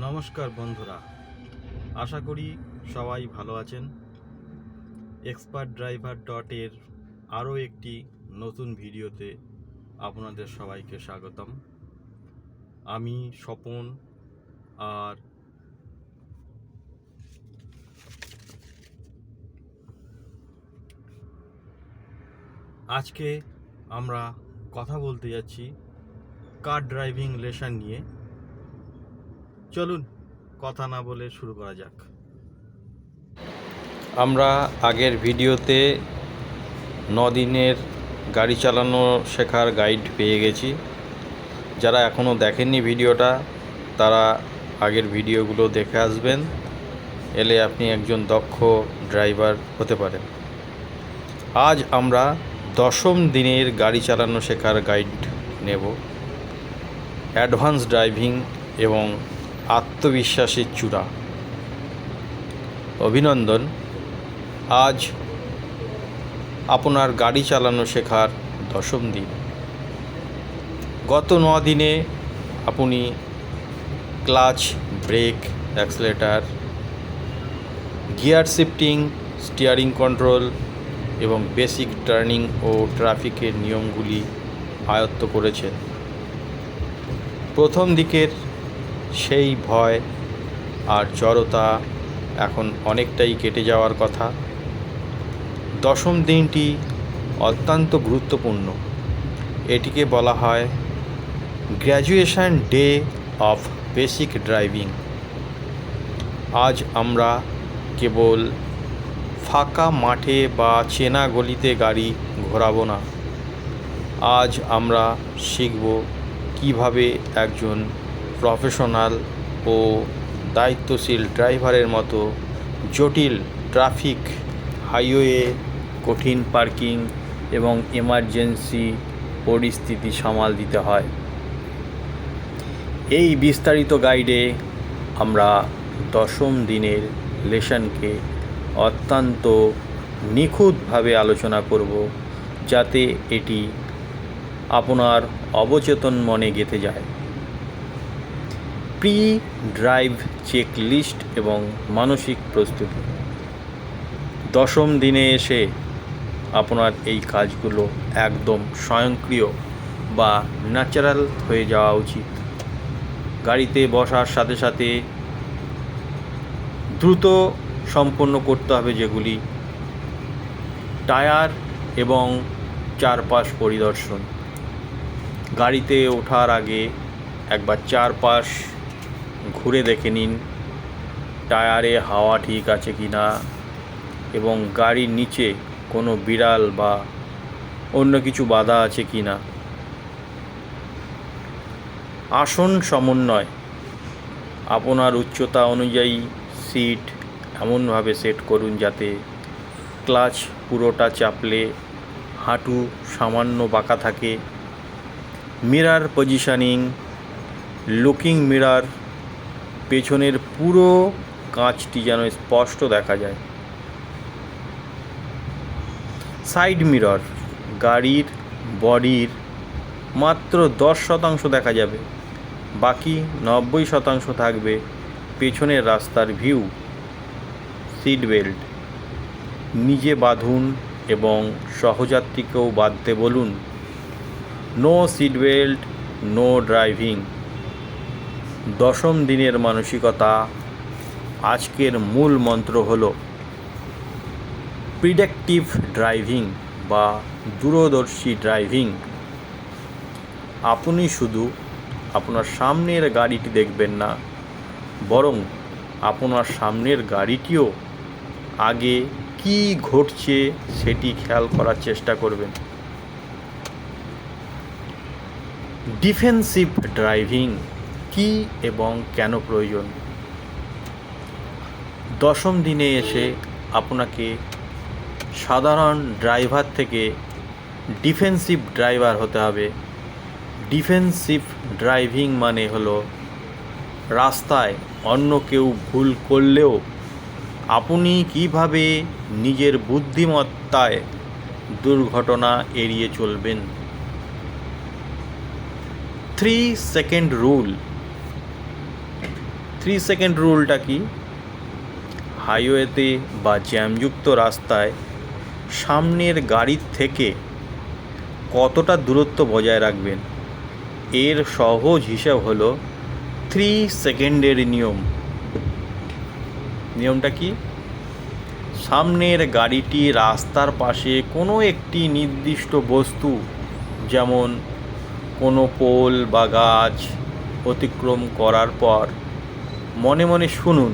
নমস্কার বন্ধুরা, আশা করি সবাই ভালো আছেন। এক্সপার্ট ড্রাইভার ডটের আরও একটি নতুন ভিডিওতে আপনাদের সবাইকে স্বাগতম। আমি স্বপন। আর আজকে আমরা কথা বলতে যাচ্ছি কার ড্রাইভিং লেসন নিয়ে। চলুন কথা না বলে শুরু করা যাক। আমরা আগের ভিডিওতে 9 দিনের গাড়ি চালানো শেখার গাইড পেয়ে গেছি। যারা এখনও দেখেননি ভিডিওটা, তারা আগের ভিডিওগুলো দেখে আসবেন, এলে আপনি একজন দক্ষ ড্রাইভার হতে পারেন। আজ আমরা 10ম দিনের গাড়ি চালানো শেখার গাইড নেব। অ্যাডভান্স ড্রাইভিং এবং আত্মবিশ্বাসের চূড়া। অভিনন্দন, আজ আপনার গাড়ি চালানো শেখার 10ম দিন। গত 9 দিনে আপনি clutch, brake, accelerator, gear shifting, steering control এবং বেসিক টার্নিং ও ট্রাফিকের নিয়মগুলি আয়ত্ত করেছেন। প্রথম দিকের সেই ভয় আর জড়তা এখন অনেকটাই কেটে যাওয়ার কথা। 10ম দিনটি অত্যন্ত গুরুত্বপূর্ণ। এটিকে বলা হয় graduation day of basic driving. আজ আমরা কেবল ফাঁকা মাঠে বা চেনা গলিতে গাড়ি ঘোরাবো না। আজ আমরা শিখব কিভাবে একজন প্রফেশনাল ও দায়িত্বশীল ড্রাইভারের মতো জটিল ট্রাফিক, হাইওয়ে, কঠিন পার্কিং এবং এমার্জেন্সি পরিস্থিতি সামাল দিতে হয়। এই বিস্তারিত গাইডে আমরা 10ম দিনের লেসনকে অত্যন্ত নিখুঁতভাবে আলোচনা করব, যাতে এটি আপনার অবচেতন মনে গেঁথে যায়। প্রি ড্রাইভ চেক লিস্ট এবং মানসিক প্রস্তুতি। 10ম দিনে এসে আপনার এই কাজগুলো একদম স্বয়ংক্রিয় বা ন্যাচারাল হয়ে যাওয়া উচিত। গাড়িতে বসার সাথে সাথে দ্রুত সম্পন্ন করতে হবে যেগুলি: টায়ার এবং চারপাশ পরিদর্শন। গাড়িতে ওঠার আগে একবার চারপাশ ঘুরে দেখে নিন টায়ারে হাওয়া ঠিক আছে কি না এবং গাড়ির নিচে কোনো বিড়াল বা অন্য কিছু বাধা আছে কি না। আসন সমন্বয়। আপনার উচ্চতা অনুযায়ী সিট এমনভাবে সেট করুন যাতে ক্লাচ পুরোটা চাপলে হাঁটু সামান্য বাঁকা থাকে। Mirror positioning. লুকিং মিরর, পেছনের পুরো কাঁচটি যেন স্পষ্ট দেখা যায়। সাইড মিরর, গাড়ির বডির মাত্র 10% দেখা যাবে, বাকি 90% থাকবে পেছনের রাস্তার ভিউ। সিট বেল্ট নিজে বাঁধুন এবং সহযাত্রীকেও বাঁধতে বলুন। No seat belt, no driving. 10ম দিনের মানসিকতা। আজকের মূল মন্ত্র হল প্রিডিক্টিভ ড্রাইভিং বা দূরদর্শী ড্রাইভিং। আপনি শুধু আপনার সামনের গাড়িটি দেখবেন না, বরং আপনার সামনের গাড়িটিও আগে কি ঘটছে সেটি খেয়াল করার চেষ্টা করবেন। ডিফেন্সিভ ড্রাইভিং কি এবং কেন প্রয়োজন? 10ম দিনে এসে আপনাকে সাধারণ ড্রাইভার থেকে ডিফেন্সিভ ড্রাইভার হতে হবে। ডিফেন্সিভ ড্রাইভিং মানে হলো রাস্তায় অন্য কেউ ভুল করলেও আপনি কিভাবে নিজের বুদ্ধিমত্তায় দুর্ঘটনা এড়িয়ে চলবেন। 3 সেকেন্ড রুল। 3 সেকেন্ড রুলটা কি? হাইওয়েতে বা জ্যামযুক্ত রাস্তায় সামনের গাড়ির থেকে কতটা দূরত্ব বজায় রাখবেন, এর সহজ হিসাব হলো 3 সেকেন্ডের নিয়ম। নিয়মটা কি? সামনের গাড়িটি রাস্তার পাশে কোনো একটি নির্দিষ্ট বস্তু, যেমন কোনো পোল বা গাছ অতিক্রম করার পর মনে মনে শুনুন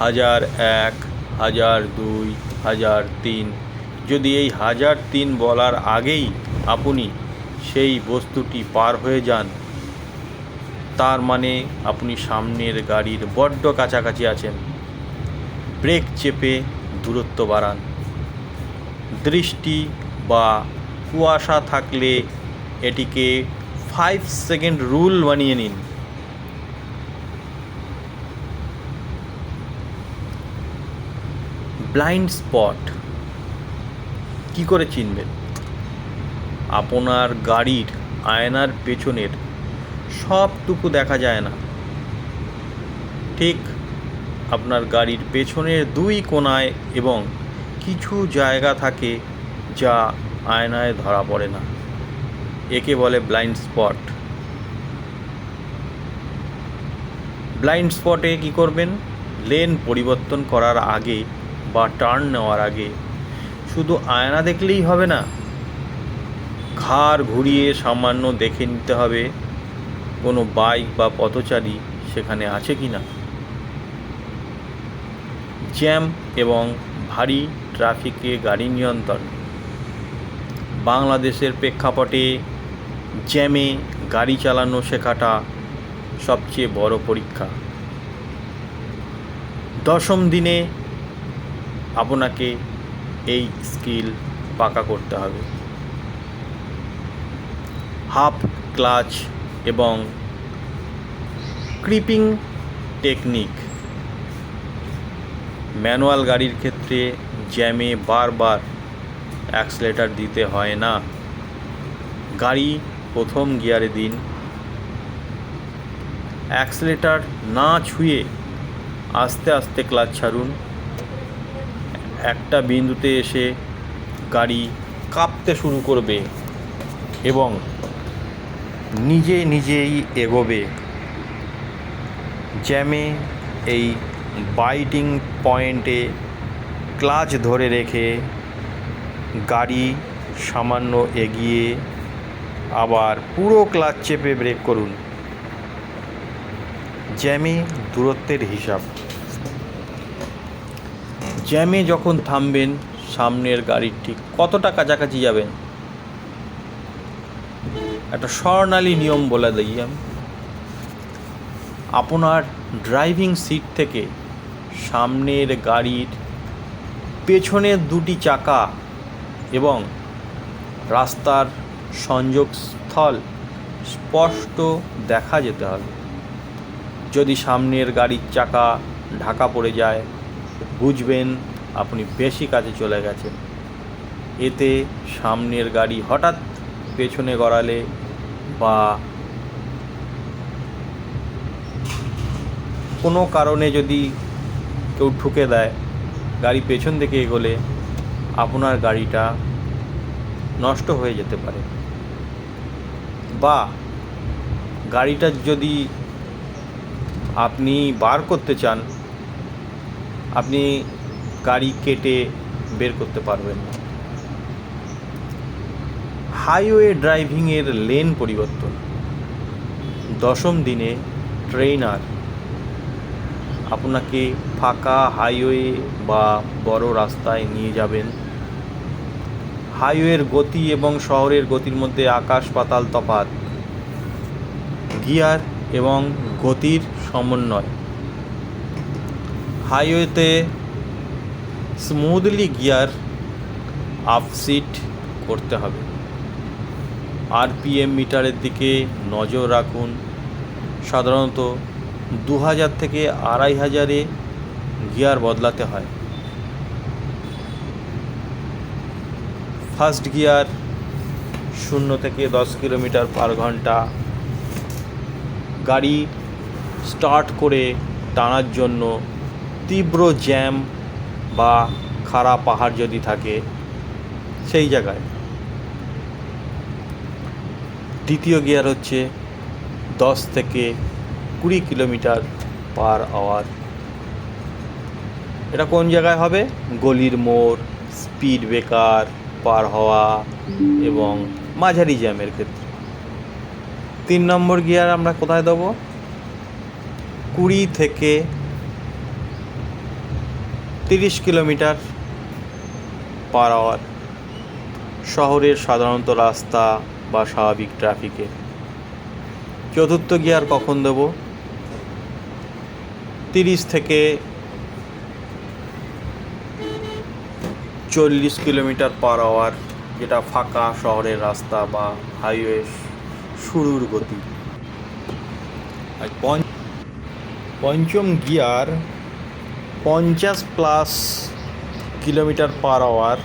1001, 1002, 1003। যদি এই 1003 বলার আগেই আপনি সেই বস্তুটি পার হয়ে যান, তার মানে আপনি সামনের গাড়ির বড্ড কাছাকাছি আছেন। ব্রেক চেপে দূরত্ব বাড়ান। বৃষ্টি বা কুয়াশা থাকলে এটিকে 5 সেকেন্ড রুল বানিয়ে নিন। ব্লাইন্ড স্পট কী করে চিনবেন? আপনার গাড়ির আয়নার পেছনের সবটুকু দেখা যায় না। ঠিক আপনার গাড়ির পেছনের 2 কোণায় এবং কিছু জায়গা থাকে যা আয়নায় ধরা পড়ে না। একে বলে ব্লাইন্ড স্পট। ব্লাইন্ড স্পটে কী করবেন? লেন পরিবর্তন করার আগে বা টার্ন নেওয়ার আগে শুধু আয়না দেখলেই হবে না, ঘাড় ঘুরিয়ে সামান্য দেখে নিতে হবে কোনো বাইক বা পথচারী সেখানে আছে কি না। জ্যাম এবং ভারী ট্রাফিকে গাড়ি নিয়ন্ত্রণ। বাংলাদেশের প্রেক্ষাপটে জ্যামে গাড়ি চালানো শেখাটা সবচেয়ে বড় পরীক্ষা। 10ম দিনে আপনাকে এই স্কিল পাকা করতে হবে। হাফ ক্লাচ এবং ক্রিপিং টেকনিক। ম্যানুয়াল গাড়ির ক্ষেত্রে জ্যামে বারবার অ্যাক্সেলেটার দিতে হয় না। গাড়ি প্রথম গিয়ারে দিন, অ্যাক্সেলেটার না ছুঁয়ে আস্তে আস্তে ক্লাচ ছাড়ুন। একটা বিন্দুতে এসে গাড়ি কাঁপতে শুরু করবে এবং নিজে নিজেই এগোবে। জ্যামে এই বাইটিং পয়েন্টে ক্লাচ ধরে রেখে গাড়ি সামান্য এগিয়ে আবার পুরো ক্লাচ চেপে ব্রেক করুন। জ্যামে দূরত্বের হিসাব। জ্যামে যখন থামবেন, সামনের গাড়ির ঠিক কতটা কাছাকাছি যাবেন? একটা স্বর্ণালী নিয়ম বলে দিই আমি। আপনার ড্রাইভিং সিট থেকে সামনের গাড়ির পেছনের 2টি চাকা এবং রাস্তার সংযোগস্থল স্পষ্ট দেখা যেতে হবে। যদি সামনের গাড়ির চাকা ঢাকা পড়ে যায়, বুঝবেন আপনি বেশি কাছে চলে গেছেন। এতে সামনের গাড়ি হঠাৎ পেছনে গড়ালে বা কোনো কারণে যদি কেউ ঠুকে দেয়, গাড়ি পেছন থেকে এগোলে আপনার গাড়িটা নষ্ট হয়ে যেতে পারে। বা গাড়িটা যদি আপনি বার করতে চান, আপনি গাড়ি কেটে বের করতে পারবেন না। হাইওয়ে ড্রাইভিংয়ের লেন পরিবর্তন। 10ম দিনে ট্রেনার আপনাকে ফাঁকা হাইওয়ে বা বড় রাস্তায় নিয়ে যাবেন। হাইওয়ের গতি এবং শহরের গতির মধ্যে আকাশ পাতাল তফাৎ। গিয়ার এবং গতির সমন্বয়। হাইওয়েতে স্মুথলি গিয়ার আপশিট করতে হবে। আরপিএম মিটারের দিকে নজর রাখুন। সাধারণত 2000 থেকে 2500-এ গিয়ার বদলাতে হয়। ফার্স্ট গিয়ার 0 থেকে 10 কিলোমিটার পার ঘন্টা। গাড়ি স্টার্ট করে টানার জন্য তীব্র জ্যাম বা খাড়া পাহাড় যদি থাকে সেই জায়গায়। দ্বিতীয় গিয়ার হচ্ছে 10 থেকে 20 কিলোমিটার পার আওয়ার। এটা কোন জায়গায় হবে? গলির মোড়, স্পিড ব্রেকার পার হওয়া এবং মাঝারি জ্যামের ক্ষেত্রে। 3 নম্বর গিয়ার আমরা কোথায় দেবো? 20 থেকে 30 কিলোমিটার পার আওয়ার শহরের সাধারণত রাস্তা বা স্বাভাবিক ট্রাফিকে। চতুর্থ গিয়ার কখন দেব? 30 থেকে 40 কিলোমিটার পার আওয়ার, যেটা ফাঁকা শহরের রাস্তা বা হাইওয়ে শুরুর গতি। আর পঞ্চম gear 50+ kilometre per hour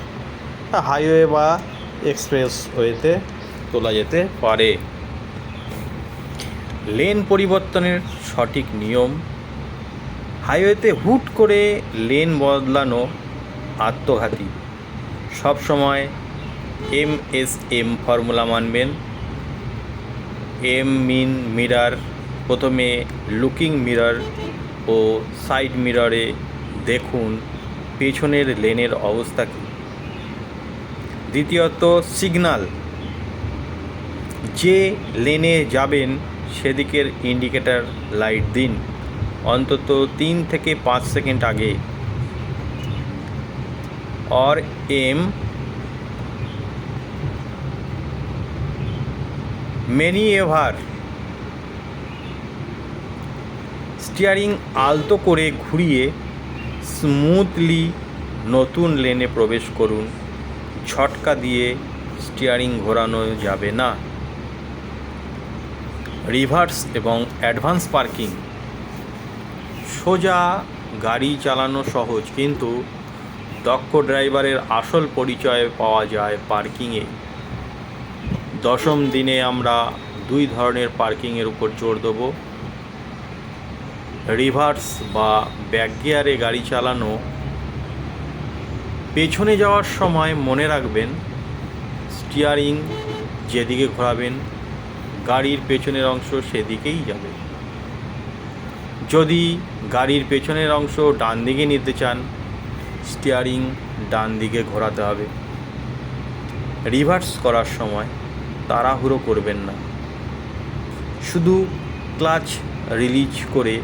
highway বা এক্সপ্রেস ওয়েতে তোলা যেতে পারে। লেন পরিবর্তনের সঠিক নিয়ম। হাইওয়েতে হুট করে লেন বদলানো আত্মঘাতী। সবসময় MSM ফর্মুলা মানবেন। মিন মিরর। প্রথমে লুকিং মিরর ও সাইড মিররে দেখুন পেছনের লেনের অবস্থা কী। দ্বিতীয়ত সিগন্যাল। যে লেনে যাবেন সেদিকের ইন্ডিকেটর লাইট দিন অন্তত 3 থেকে 5 সেকেন্ড আগে। और ম্যানিএভার। স্টিয়ারিং আলতো করে ঘুরিয়ে স্মুথলি নতুন লেনে প্রবেশ করুন। ঝটকা দিয়ে স্টিয়ারিং ঘোরানো যাবে না। রিভার্স এবং অ্যাডভান্স পার্কিং। সোজা গাড়ি চালানো সহজ, কিন্তু দক্ষ ড্রাইভারের আসল পরিচয় পাওয়া যায় পার্কিংয়ে। 10ম দিনে আমরা 2 ধরনের পার্কিংয়ের উপর জোর দেব। রিভার্স বা ব্যাক গিয়ারে গাড়ি চালানো। পেছনে যাওয়ার সময় মনে রাখবেন স্টিয়ারিং যেদিকে ঘোরাবেন গাড়ির পেছনের অংশ সেদিকেই যাবে। যদি গাড়ির পেছনের অংশ ডান দিকে নিতে চান স্টিয়ারিং ডান দিকে ঘোরাতে হবে। রিভার্স করার সময় তাড়াহুড়ো করবেন না, শুধু ক্লাচ রিলিজ করে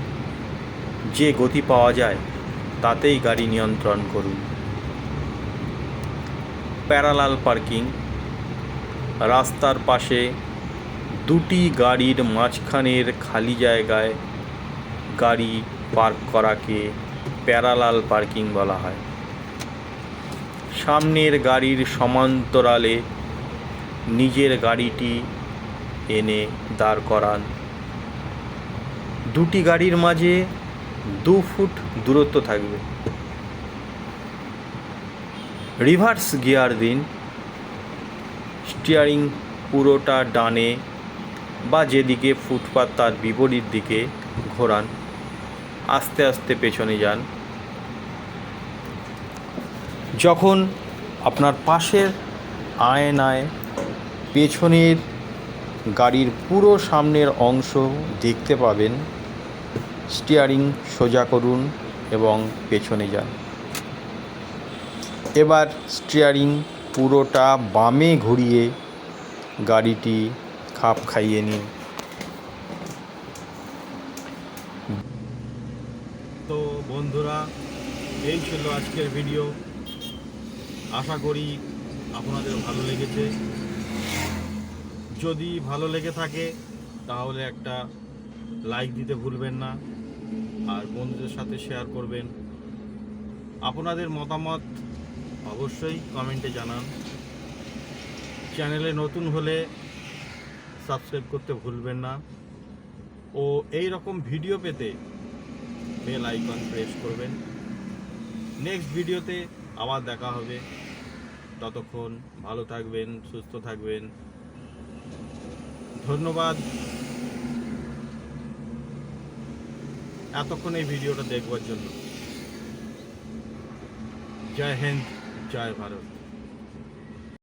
যে গতি পাওয়া যায় তাতেই গাড়ি নিয়ন্ত্রণ করুন। Parallel parking. রাস্তার পাশে 2টি গাড়ির মাঝখানের খালি জায়গায় গাড়ি পার্ক করাকে প্যারালাল পার্কিং বলা হয়। সামনের গাড়ির সমান্তরালে নিজের গাড়িটি এনে দাঁড় করান। 2টি গাড়ির মাঝে 2 ফুট দূরত্ব থাকবে। রিভার্স গিয়ার দিন। স্টিয়ারিং পুরোটা ডানে বা যেদিকে ফুটপাত তার বিপরীত দিকে ঘোরান। আস্তে আস্তে পেছনে যান। যখন আপনার পাশের আয়নায় পেছনের গাড়ির পুরো সামনের অংশ দেখতে পাবেন স্টিয়ারিং সোজা করুন এবং পেছনে যান। এবার স্টিয়ারিং পুরোটা বামে ঘুরিয়ে গাড়িটি খাপ খাইয়ে নিন। তো বন্ধুরা, এই ছিল আজকের ভিডিও। আশা করি আপনাদের ভালো লেগেছে। যদি ভালো লেগে থাকে তাহলে একটা লাইক দিতে ভুলবেন না, আর বন্ধুদের সাথে শেয়ার করবেন। আপনাদের মতামত অবশ্যই কমেন্টে জানান। চ্যানেলে নতুন হলে সাবস্ক্রাইব করতে ভুলবেন না, ও এই রকম ভিডিও পেতে বেল আইকন প্রেস করবেন। নেক্সট ভিডিওতে আবার দেখা হবে। ততক্ষণ ভালো থাকবেন, সুস্থ থাকবেন। ধন্যবাদ। এতক্ষণ এই ভিডিওটা দেখবার জন্য। জয় হিন্দ, জয় ভারত।